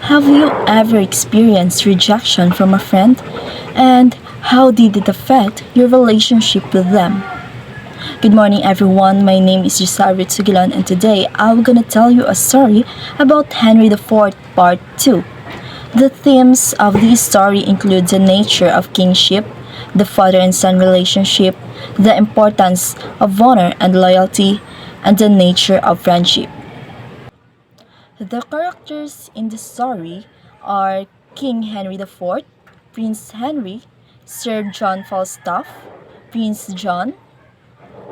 Have you ever experienced rejection from a friend? And how did it affect your relationship with them? Good morning, everyone. My name is Giselle Ritsugilan, and today I'm gonna tell you a story about Henry IV, Part 2. The themes of this story include the nature of kingship, the father and son relationship, the importance of honor and loyalty, and the nature of friendship. The characters in the story are King Henry IV, Prince Henry, Sir John Falstaff, Prince John,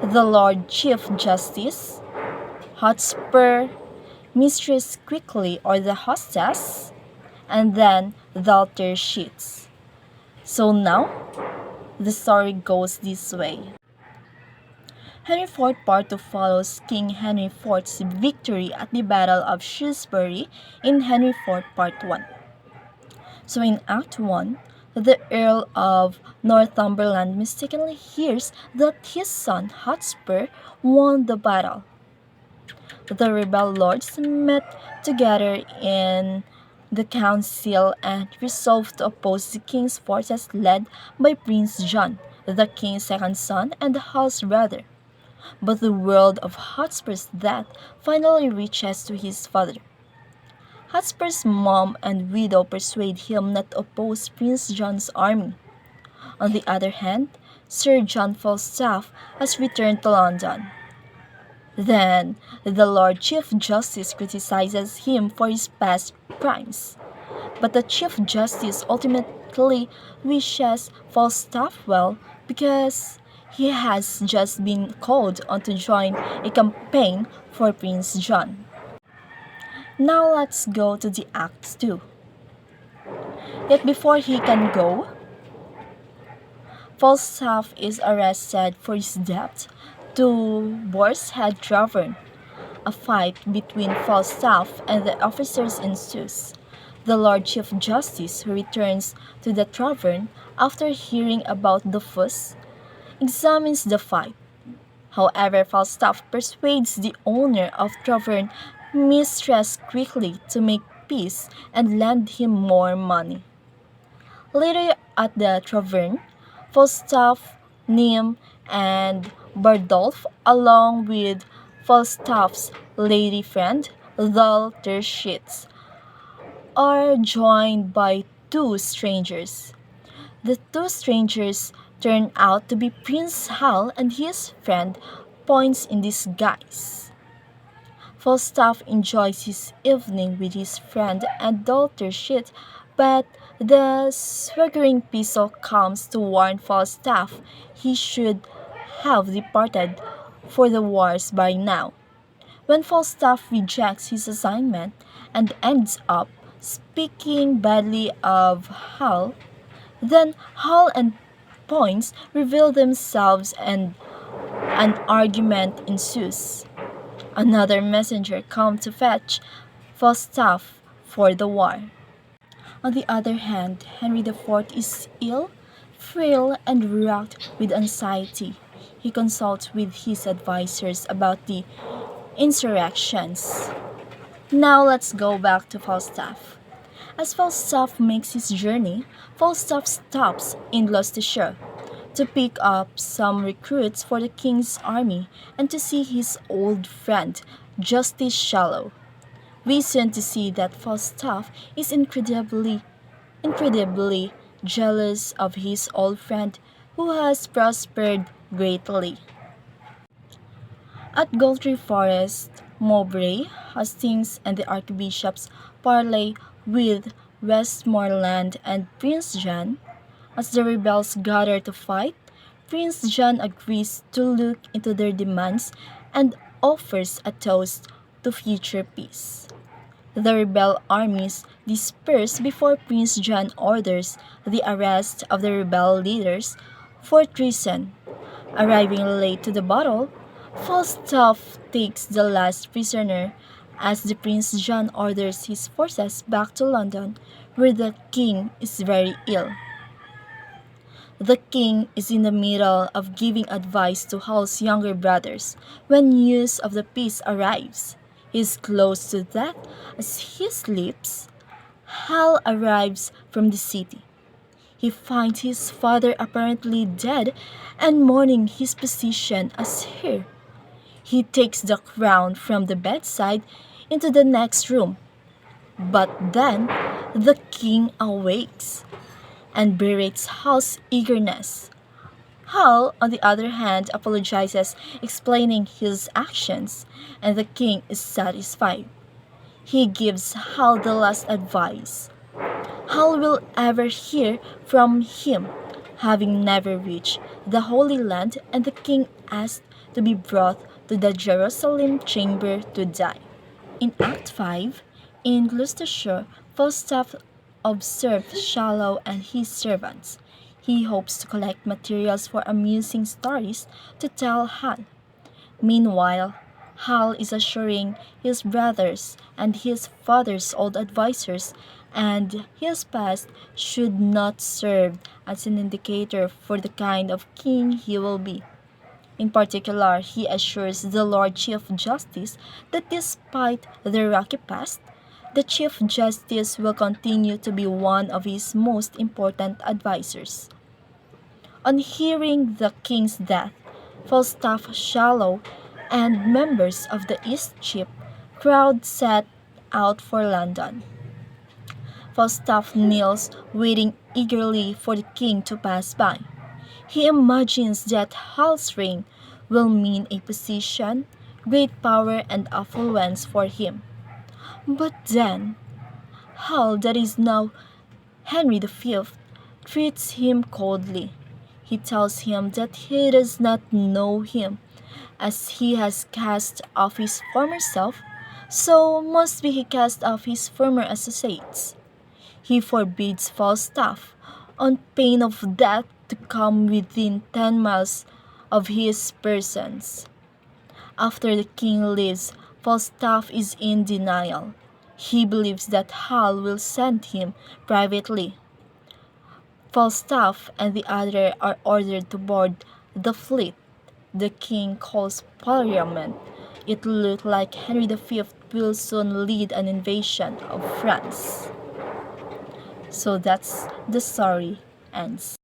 the Lord Chief Justice, Hotspur, Mistress Quickly or the hostess, and then Walter Sheets. So now, the story goes this way. Henry IV Part 2 follows King Henry IV's victory at the Battle of Shrewsbury in Henry IV Part 1. So in Act 1, the Earl of Northumberland mistakenly hears that his son Hotspur won the battle. The rebel lords met together in the council and resolved to oppose the king's forces led by Prince John, the king's second son and the house brother. But the word of Hotspur's death finally reaches to his father. Hotspur's mom and widow persuade him not to oppose Prince John's army. On the other hand, Sir John Falstaff has returned to London. Then, the Lord Chief Justice criticizes him for his past crimes. But the Chief Justice ultimately wishes Falstaff well because he has just been called on to join a campaign for Prince John. Now let's go to the Act 2. Yet before he can go, Falstaff is arrested for his debt to Boar's Head Tavern. A fight between Falstaff and the officers ensues. The Lord Chief Justice, who returns to the tavern after hearing about the fuss, examines the fight. However, Falstaff persuades the owner of tavern Mistress Quickly to make peace and lend him more money. Later at the tavern, Falstaff, Nym, and Bardolph, along with Falstaff's lady friend, Walter Sheets, are joined by two strangers. The two strangers turn out to be Prince Hal and his friend, Poins in disguise. Falstaff enjoys his evening with his friend and Walter Sheets, but the swaggering Piso comes to warn Falstaff he should have departed for the wars by now. When Falstaff rejects his assignment and ends up speaking badly of Hal, then Hal and Points reveal themselves and an argument ensues. Another messenger comes to fetch Falstaff for the war. On the other hand, Henry IV is ill, frail, and racked with anxiety. He consults with his advisors about the insurrections. Now let's go back to Falstaff. As Falstaff makes his journey, Falstaff stops in Gloucestershire to pick up some recruits for the king's army and to see his old friend, Justice Shallow. We soon to see that Falstaff is incredibly jealous of his old friend who has prospered greatly. At Goldtree Forest, Mowbray, Hastings, and the archbishops parley with Westmoreland and Prince John. As the rebels gather to fight, Prince John agrees to look into their demands and offers a toast to future peace. The rebel armies disperse before Prince John orders the arrest of the rebel leaders for treason. Arriving late to the battle, Falstaff takes the last prisoner as the Prince John orders his forces back to London, where the king is very ill. The king is in the middle of giving advice to Hal's younger brothers when news of the peace arrives. He is close to death as he sleeps. Hal arrives from the city. He finds his father apparently dead and mourning his position as heir. He takes the crown from the bedside into the next room. But then the king awakes and berates Hal's eagerness. Hal, on the other hand, apologizes, explaining his actions, and the king is satisfied. He gives Hal the last advice Hal will ever hear from him, having never reached the Holy Land, and the king asked to be brought to the Jerusalem chamber to die. In Act 5, in Gloucestershire, Falstaff observes Shallow and his servants. He hopes to collect materials for amusing stories to tell Hal. Meanwhile, Hal is assuring his brothers and his father's old advisers and his past should not serve as an indicator for the kind of king he will be. In particular, he assures the Lord Chief Justice that despite the rocky past, the Chief Justice will continue to be one of his most important advisers. On hearing the king's death, Falstaff, Shallow, and members of the Eastcheap crowd set out for London. Falstaff kneels, waiting eagerly for the king to pass by. He imagines that Hal's reign will mean a position, great power, and affluence for him. But then, Hal, that is now Henry V, treats him coldly. He tells him that he does not know him, as he has cast off his former self, so must be he cast off his former associates. He forbids Falstaff, on pain of death, to come within 10 miles of his persons. After the king leaves, Falstaff is in denial. He believes that Hal will send him privately. Falstaff and the other are ordered to board the fleet. The king calls Parliament. It looks like Henry V will soon lead an invasion of France. So that's the story ends.